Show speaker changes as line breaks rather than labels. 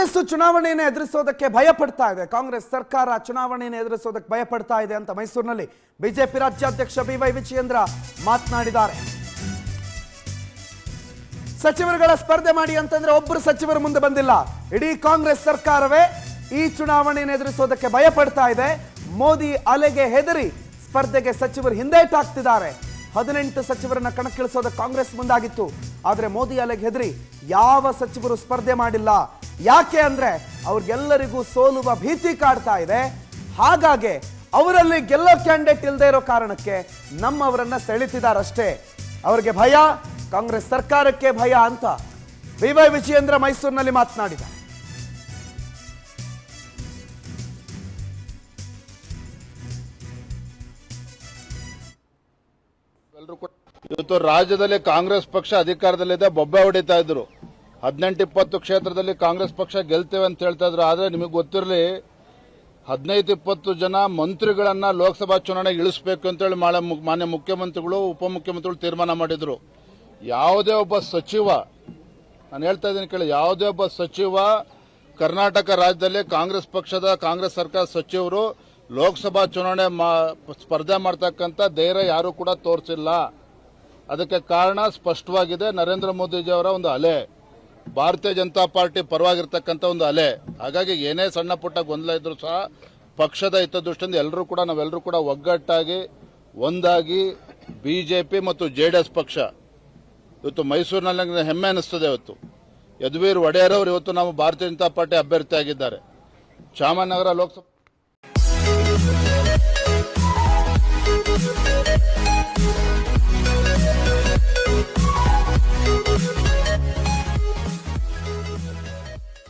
ಕಾಂಗ್ರೆಸ್ ಚುನಾವಣೆಯನ್ನು ಎದುರಿಸೋದಕ್ಕೆ ಭಯ ಪಡ್ತಾ ಇದೆ. ಕಾಂಗ್ರೆಸ್ ಸರ್ಕಾರ ಚುನಾವಣೆಯನ್ನು ಎದುರಿಸೋದಕ್ಕೆ ಭಯ ಪಡ್ತಾ ಇದೆ ಅಂತ ಮೈಸೂರಿನಲ್ಲಿ ಬಿಜೆಪಿ ರಾಜ್ಯಾಧ್ಯಕ್ಷ ಬಿವೈ ವಿಜಯೇಂದ್ರ ಮಾತನಾಡಿದ್ದಾರೆ. ಸಚಿವರುಗಳ ಸ್ಪರ್ಧೆ ಮಾಡಿ ಅಂತಂದ್ರೆ ಒಬ್ಬರು ಸಚಿವರು ಮುಂದೆ ಬಂದಿಲ್ಲ. ಇಡೀ ಕಾಂಗ್ರೆಸ್ ಸರ್ಕಾರವೇ ಈ ಚುನಾವಣೆಯನ್ನು ಎದುರಿಸೋದಕ್ಕೆ ಭಯ ಪಡ್ತಾ ಇದೆ. ಮೋದಿ ಅಲೆಗೆ ಹೆದರಿ ಸ್ಪರ್ಧೆಗೆ ಸಚಿವರು ಹಿಂದೇಟಾಗ್ತಿದ್ದಾರೆ. 18 ಸಚಿವರನ್ನ ಕಣಕ್ಕಿಳಿಸೋದಕ್ಕೆ ಕಾಂಗ್ರೆಸ್ ಮುಂದಾಗಿತ್ತು. ಆದ್ರೆ ಮೋದಿ ಅಲೆಗೆ ಹೆದರಿ ಯಾವ ಸಚಿವರು ಸ್ಪರ್ಧೆ ಮಾಡಿಲ್ಲ. ಯಾಕೆ ಅಂದ್ರೆ ಅವ್ರಿಗೆಲ್ಲರಿಗೂ ಸೋಲುವ ಭೀತಿ ಕಾಡ್ತಾ ಇದೆ. ಹಾಗಾಗಿ ಅವರಲ್ಲಿ ಗೆಲ್ಲೋ ಕ್ಯಾಂಡಿಡೇಟ್ ಇಲ್ಲದೆ ಇರೋ ಕಾರಣಕ್ಕೆ ನಮ್ಮವರನ್ನ ಸೆಳಿತಿದಾರಷ್ಟೇ. ಅವರಿಗೆ ಭಯ, ಕಾಂಗ್ರೆಸ್ ಸರ್ಕಾರಕ್ಕೆ ಭಯ ಅಂತ ಬಿವೈ ವಿಜಯೇಂದ್ರ ಮೈಸೂರಿನಲ್ಲಿ ಮಾತನಾಡಿದ್ದಾರೆ.
ಇವತ್ತು ರಾಜ್ಯದಲ್ಲಿ ಕಾಂಗ್ರೆಸ್ ಪಕ್ಷ ಅಧಿಕಾರದಲ್ಲಿದೆ, ಬೊಬ್ಬೆ ಹೊಡಿತಾ ಇದ್ರು. 18-20 ಕ್ಷೇತ್ರದಲ್ಲಿ ಕಾಂಗ್ರೆಸ್ ಪಕ್ಷ ಗೆಲ್ತೇವೆ ಅಂತ ಹೇಳ್ತಾ ಇದ್ರು. ಆದ್ರೆ ನಿಮಗೆ ಗೊತ್ತಿರಲಿ, 15-20 ಜನ ಮಂತ್ರಿಗಳನ್ನ ಲೋಕಸಭಾ ಚುನಾವಣೆಗೆ ಇಳಿಸಬೇಕು ಅಂತೇಳಿ ಮಾನ್ಯ ಮುಖ್ಯಮಂತ್ರಿಗಳು, ಉಪಮುಖ್ಯಮಂತ್ರಿಗಳು ತೀರ್ಮಾನ ಮಾಡಿದ್ರು. ಯಾವುದೇ ಒಬ್ಬ ಸಚಿವ, ನಾನು ಹೇಳ್ತಾ ಇದ್ದೀನಿ ಕೇಳಿ, ಯಾವುದೇ ಒಬ್ಬ ಸಚಿವ ಕರ್ನಾಟಕ ರಾಜ್ಯದಲ್ಲಿ ಕಾಂಗ್ರೆಸ್ ಪಕ್ಷದ ಕಾಂಗ್ರೆಸ್ ಸರ್ಕಾರ ಸಚಿವರು ಲೋಕಸಭಾ ಚುನಾವಣೆ ಸ್ಪರ್ಧೆ ಮಾಡ್ತಕ್ಕಂಥ ಧೈರ್ಯ ಯಾರು ಕೂಡ ತೋರಿಸಿಲ್ಲ. ಅದಕ್ಕೆ ಕಾರಣ ಸ್ಪಷ್ಟವಾಗಿದೆ. ನರೇಂದ್ರ ಮೋದಿಜಿಯವರ ಒಂದು ಅಲೆ, ಭಾರತೀಯ ಜನತಾ ಪಾರ್ಟಿ ಪರವಾಗಿರ್ತಕ್ಕಂಥ ಒಂದು ಅಲೆ. ಹಾಗಾಗಿ ಏನೇ ಸಣ್ಣ ಪುಟ್ಟ ಗೊಂದಲ ಇದ್ರೂ ಸಹ ಪಕ್ಷದ ಹಿತದೃಷ್ಟಿಯಿಂದ ನಾವೆಲ್ಲರೂ ಕೂಡ ಒಗ್ಗಟ್ಟಾಗಿ ಒಂದಾಗಿ ಬಿಜೆಪಿ ಮತ್ತು ಜೆಡಿಎಸ್ ಪಕ್ಷ ಇವತ್ತು ಮೈಸೂರಿನಲ್ಲಿ ಹೆಮ್ಮೆ ಅನಿಸ್ತದೆ. ಇವತ್ತು ಯದುವೀರ್ ಒಡೆಯರ್ ಅವರು ಇವತ್ತು ನಾವು ಭಾರತೀಯ ಜನತಾ ಪಾರ್ಟಿ ಅಭ್ಯರ್ಥಿಯಾಗಿದ್ದಾರೆ. ಚಾಮರಾಜನಗರ ಲೋಕಸಭಾ